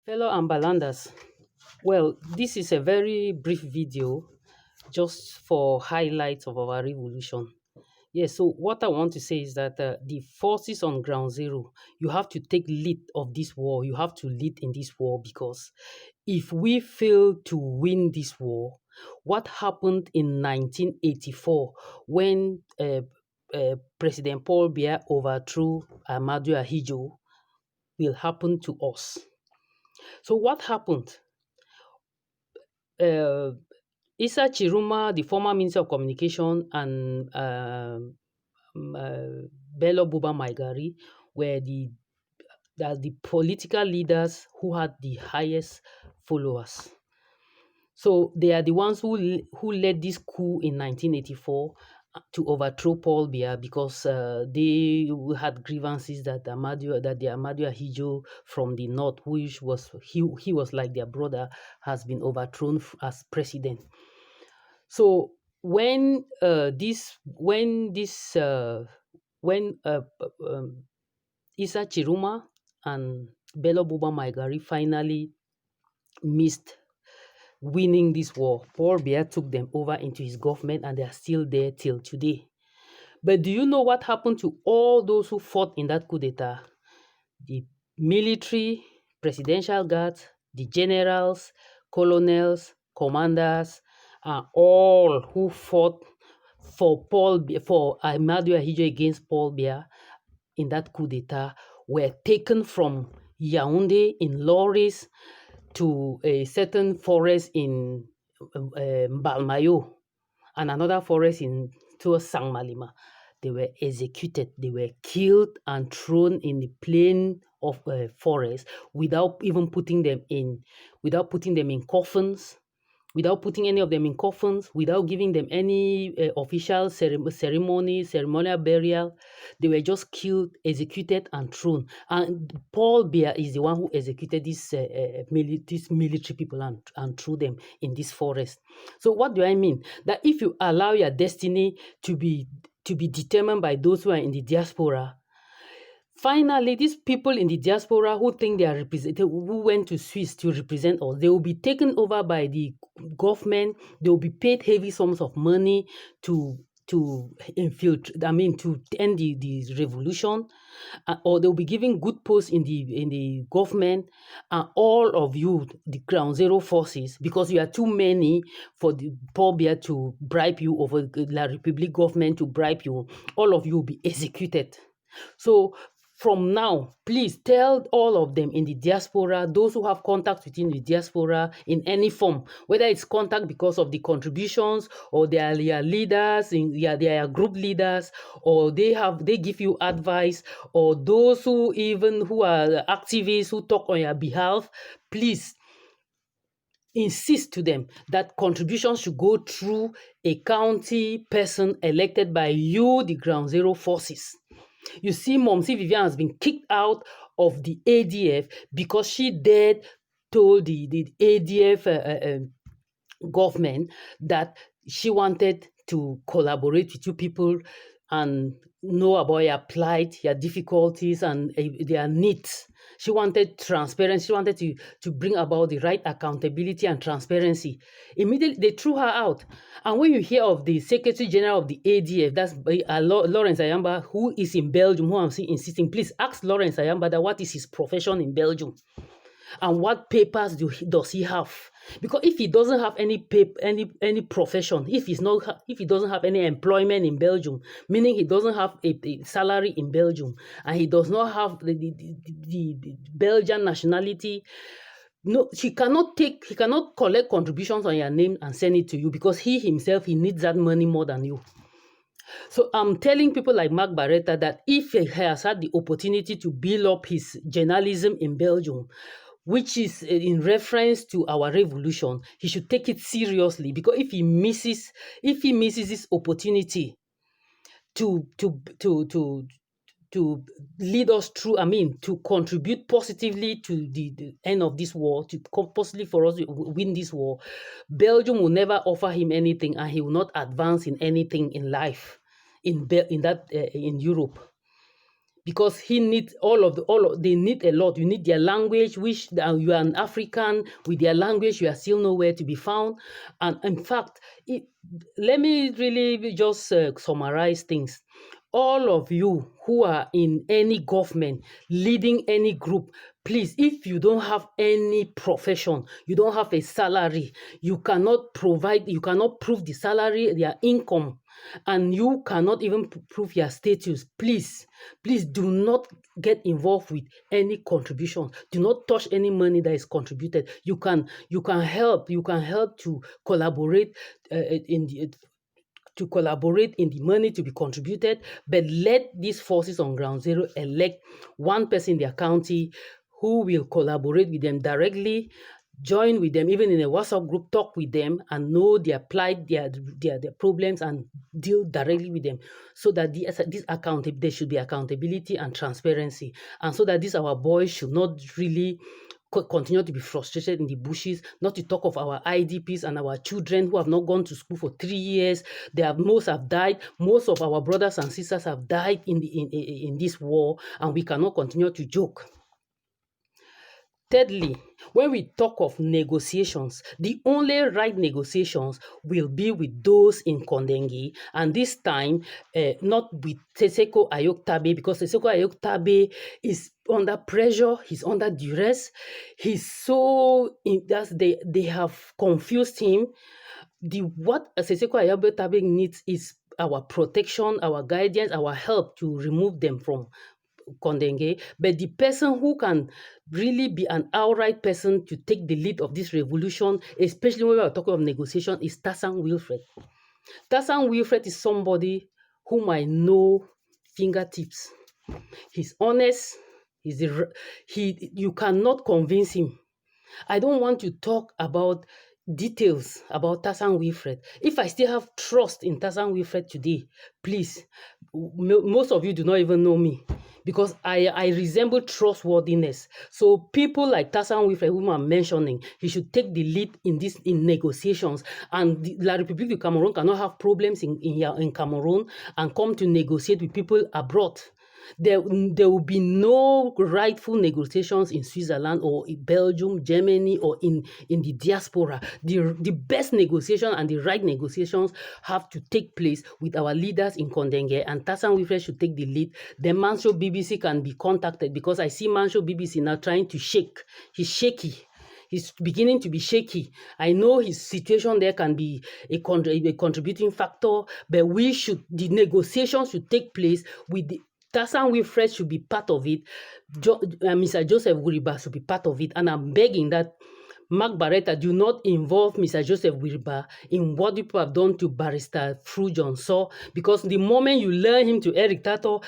Fellow Ambalanders, well, this is a very brief video just for highlights of our revolution. Yes, so what I want to say is that the forces on ground zero, you have to take lead of this war. You have to lead in this war because if we fail to win this war, what happened in 1984 when President Paul Biya overthrew Ahmadu Ahijo will happen to us. So what happened? uh, Issa Chiruma, the former Minister of Communication, and Bello Buba Maigari were the political leaders who had the highest followers. So they are the ones who led this coup in 1984 to overthrow Paul Biya because they had grievances that the Ahmadu Ahijo from the north, which was he was like their brother, has been overthrown as president. So when Issa Chiruma and Bello Buba Maigari finally missed winning this war, Paul Biya took them over into his government and they are still there till today. But do you know what happened to all those who fought in that coup d'etat? The military, presidential guards, the generals, colonels, commanders, all who fought for Ahmadu Ahijo against Paul Biya in that coup d'etat were taken from Yaoundé in lorries to a certain forest in Balmayo and another forest in towards Sangmalima. They were executed. They were killed and thrown in the plain of forest without putting them in coffins, without putting any of them in coffins, without giving them any official ceremonial burial. They were just killed, executed, and thrown. And Paul Biya is the one who executed these military people and threw them in this forest. So what do I mean? That if you allow your destiny to be determined by those who are in the diaspora, finally, these people in the diaspora who think they are represented, who went to Swiss to represent us, they will be taken over by the government. They will be paid heavy sums of money to infiltrate. I mean, to end the revolution, or they will be given good posts in the government. And all of you, the ground zero forces, because you are too many for the Paul Biya to bribe you, over the La Republic government to bribe you, all of you will be executed. So from now, please tell all of them in the diaspora, those who have contact within the diaspora in any form, whether it's contact because of the contributions or they are their leaders, they are group leaders, or they give you advice, or those who are activists who talk on your behalf, please insist to them that contributions should go through a county person elected by you, the ground zero forces. You see, Momsi Vivian has been kicked out of the ADF because she dared told the ADF government that she wanted to collaborate with you people and know about your plight, your difficulties, and their needs. She wanted transparency. She wanted to bring about the right accountability and transparency. Immediately, they threw her out. And when you hear of the Secretary General of the ADF, that's Lawrence Ayamba, who is in Belgium, who I'm insisting, please ask Lawrence Ayamba that what is his profession in Belgium and what papers does he have? Because if he doesn't have any profession, if he doesn't have any employment in Belgium, meaning he doesn't have a salary in Belgium, and he does not have the Belgian nationality, no, he cannot collect contributions on your name and send it to you, because he himself, he needs that money more than you. So I'm telling people like Mark Barretta that if he has had the opportunity to build up his journalism in Belgium, which is in reference to our revolution, he should take it seriously, because if he misses this opportunity to lead us through, to contribute positively to the end of this war, to possibly for us to win this war, Belgium will never offer him anything, and he will not advance in anything in life in Europe. because he needs they need a lot. You need their language, which you are an African with their language, you are still nowhere to be found. And in fact, let me really just summarize things. All of you who are in any government, leading any group, please, if you don't have any profession, you don't have a salary, you cannot prove the salary, their income, and you cannot even prove your status, please do not get involved with any contribution. Do not touch any money that is contributed. You can help to collaborate in the money to be contributed, but let these forces on ground zero elect one person in their county who will collaborate with them directly, join with them, even in a WhatsApp group, talk with them and know their plight, their problems, and deal directly with them, so that there should be accountability and transparency, and so that our boys should not really continue to be frustrated in the bushes, not to talk of our IDPs and our children who have not gone to school for 3 years. Most have died. Most of our brothers and sisters have died in this war, and we cannot continue to joke. Thirdly, when we talk of negotiations, the only right negotiations will be with those in Kondenge, and this time not with Tseko Ayoktabe, because Tseko Ayoktabe is under pressure, he's under duress, he's so they have confused him. What Tseko Ayoktabe needs is our protection, our guidance, our help to remove them from Kondenge, but the person who can really be an outright person to take the lead of this revolution, especially when we are talking of negotiation, is Tassan Wilfred. Tassan Wilfred is somebody whom I know fingertips. He's honest. You cannot convince him. I don't want to talk about details about Tassan Wilfred. If I still have trust in Tassan Wilfred today, please, most of you do not even know me, because I resemble trustworthiness. So people like Tassan Wilfred, whom I'm mentioning, he should take the lead in negotiations. And La République du Cameroon cannot have problems in Cameroon and come to negotiate with people abroad. There will be no rightful negotiations in Switzerland or in Belgium, Germany, or in the diaspora. The best negotiation and the right negotiations have to take place with our leaders in Kondenge, and Tassan Wilfred should take the lead. The Manso BBC can be contacted, because I see Manso BBC now trying to shake. He's shaky. He's beginning to be shaky. I know his situation there can be a contributing factor, but the negotiations should take place with the Tassan Wilfred should be part of it. Mr. Joseph Wiriba should be part of it. And I'm begging that Mark Barretta do not involve Mr. Joseph Wiriba in what people have done to Barrister Fru Johnson, because the moment you learn him to Eric Tato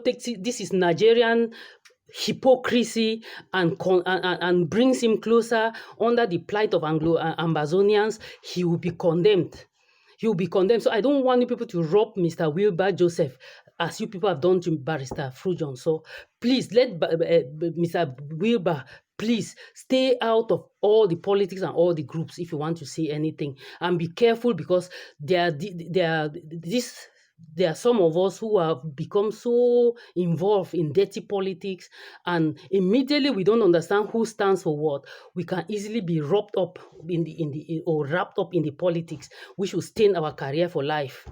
takes it. This is Nigerian hypocrisy and brings him closer under the plight of Anglo-Ambazonians. He will be condemned. He will be condemned. So I don't want you people to rob Mr. Wilbur Joseph, as you people have done to Barrister Fru Johnson. So please let Mr. Wilbur, please stay out of all the politics and all the groups if you want to say anything. And be careful, because there are some of us who have become so involved in dirty politics, and immediately we don't understand who stands for what. We can easily be wrapped up in the politics, which will stain our career for life.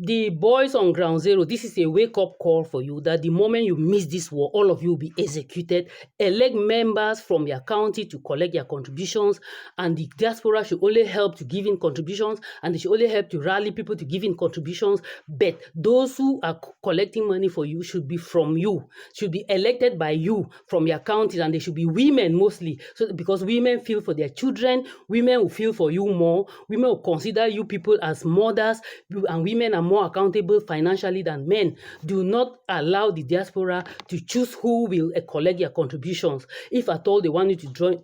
The boys on ground zero, this is a wake-up call for you, that the moment you miss this war, all of you will be executed. Elect members from your county to collect your contributions, and the diaspora should only help to give in contributions, and they should only help to rally people to give in contributions. But those who are collecting money for you should be from you, should be elected by you from your counties, and they should be women mostly, because women feel for their children, women will feel for you more, women will consider you people as mothers, and women are more accountable financially than men. Do not allow the diaspora to choose who will collect your contributions. If at all they want you to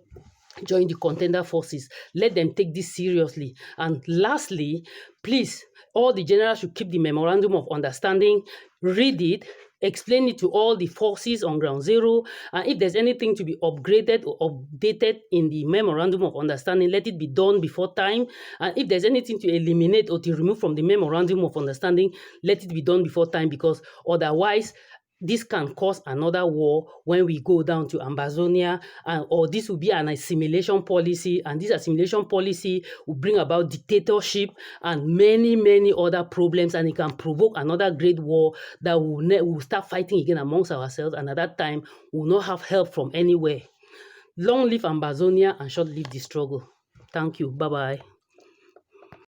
join the contender forces, let them take this seriously. And lastly, please, all the generals should keep the memorandum of understanding, read it, explain it to all the forces on ground zero, and if there's anything to be upgraded or updated in the memorandum of understanding, let it be done before time. And if there's anything to eliminate or to remove from the memorandum of understanding, let it be done before time, because otherwise this can cause another war when we go down to Amazonia, or this will be an assimilation policy, and this assimilation policy will bring about dictatorship and many, many other problems, and it can provoke another great war that will start fighting again amongst ourselves, and at that time, we will not have help from anywhere. Long live Amazonia and short live the struggle. Thank you. Bye-bye.